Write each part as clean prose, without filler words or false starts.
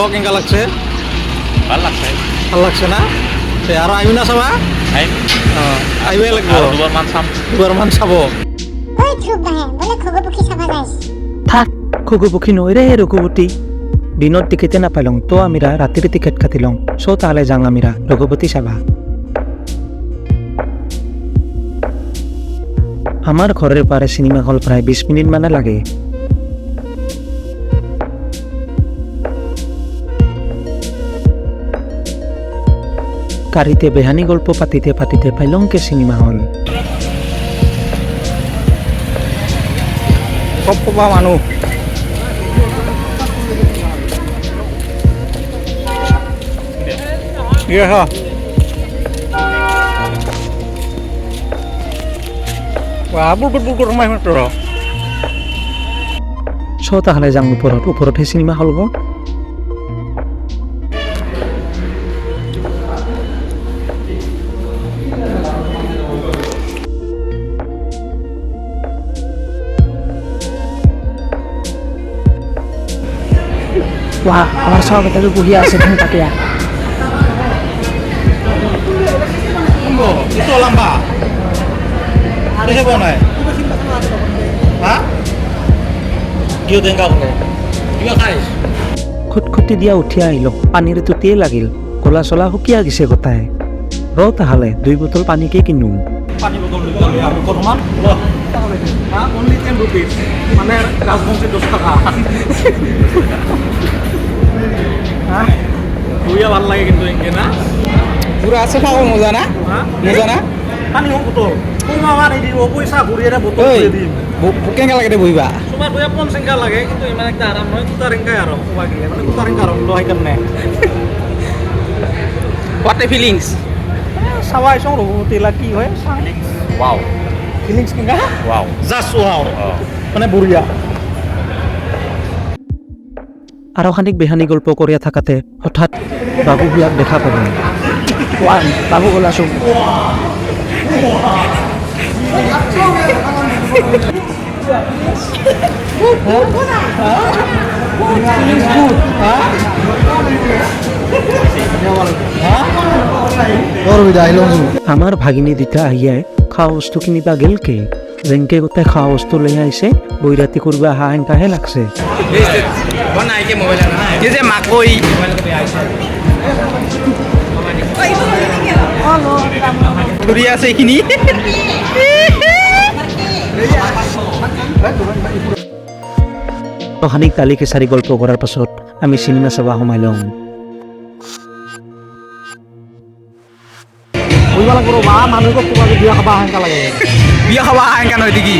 কেনেকা লাগছে? ভাল লাগছে। ভাল লাগছে না? তে আৰু আহিবি না চাবা? আহিম। আহিবই লাগিব। আৰু দুবাৰমান চাম। দুবাৰমান চাব। ওই ধ্রুব ভাই বলে খগপুখি চাবা যাইছ থাক খগুপুখি নয় রে রঘুপতি দিনত টিকেটে নাপাইলং তো আমিরা রাতির টিকেট কাটিলং সো তাহলে যাং আমিরা রঘুপতি চাবা আমার ঘরের পারে সিনেমা হল প্রায় 20 মিনিট মানে লাগে গাড়িতে বেহানি গল্প পাতিতে পাতিতে পাইলং কে সিনেমা হল সব কবা মানুহ ইয়ে হ বুলকুট সোমাই মাত্ৰ সো তাহলে যাং উপরতহে সিনেমা হল গো Wah, আমার সব এটা বহিয়া আছে ধান কাটিয়া itu lamba ada siapa naik hah dia tengah kau dia kais খুটখুটি দিয়া উঠি আহিলো পানীৰ তুতিয়ে লাগিল গলা চলা শুকিয়া গেছে গোটাই ৰ তাহলে 2 বোতল পানীকে কিনো pani botol dulu ya botolman loh only 10 rupees মানে রাজবংশী 10 টাকা হ্যাঁ বুইয়া ভাল লাগে কিন্তু এনকে না পুরা আছে পাও মজা না হ্যাঁ মজা না পানি হং বোতল কোমা মারি দিব পয়সা ঘুরিয়ে বোতল দিয়ে দিম কেঙ্গা লাগে দে বইবা তোমার বইয়া 5 টাকা লাগে কিন্তু ইমান একটা আরাম নয় 2 টাকা আর কোবা গেলে মানে 2 টাকা আর লয় কেনে হোয়াট এ ফিলিংস সবাই সং রুটিলা কি হয় ৱাও। ফিলিংস কেঙ্গা ৱাও। জাস্ট ওয়াও মানে বঢ়িয়া আৰু খানিক বেহানি গল্প কৰিয়া থাকাতে হঠাৎ বাবু বিলাক দেখা পালো ওয়ান বাবু গলা শুন আমাৰ ভাগিনী দুটা আহিয়াই খোৱা বস্তু কিনিবা গেলকে যেনকে গোটাই খোৱা বস্তু লৈ আহিছে বৈৰাতি কৰিব অহা হেনকাহে লাগছে বনাই কে মোবাইল না এই যে মাকই ঘুরি আছে এইখিনি খানিক দালি কেঁচাৰি গল্প কৰাৰ পাছত আমি চিনেমা চাবা সোমাই লওঁ বুঝবা লাগব বা মানুহক তোমাক বিয়া খাবা হাঙ্কা লাগে বিয়া খাওয়া আঙ্কা নয় দেখি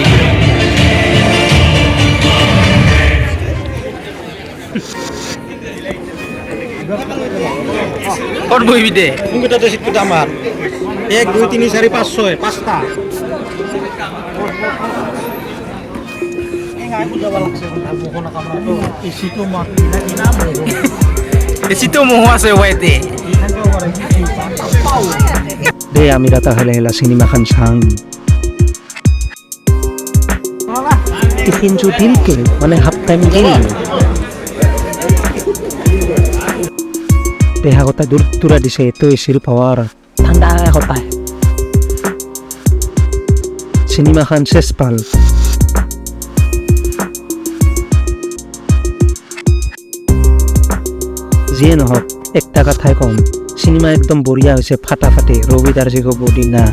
কত বইবি দে কোনকেইটাতে সিটকেইটা আমাৰ 1 2 3 4 5 6 পাঁচটা এঙাই বুজাবা লাগছে মুখৰ কামৰাটো এচিটো মাতি লাগি না এসিতো মোহ আছে ওয়াইতে দে আমি ৰাতা হেলা হেলা চিনেমাখন চাং টিফিন জু দিলকে মানে হাফ টাইম দিল দেহা কথা দূর দূরা দিছে এত এসির পাওয়ার ঠান্ডা হতায় চিনেমাখন শেষ পাল যিয়ে নহওক একটা কথাই কম চিনেমা একদম বঢ়িয়া হৈছে ফাটাফাটি ৰবিদাৰ যি বডি না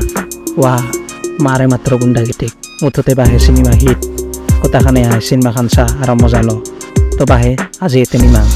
ৱাহ মাৰে মাত্ৰ গুণ্ডাগীতিক মুঠতে বাহে চিনেমা হিট কথাখানে আহে চিনেমাখন চা আৰু মজা ল তো বাহে আজি এতে নিমাং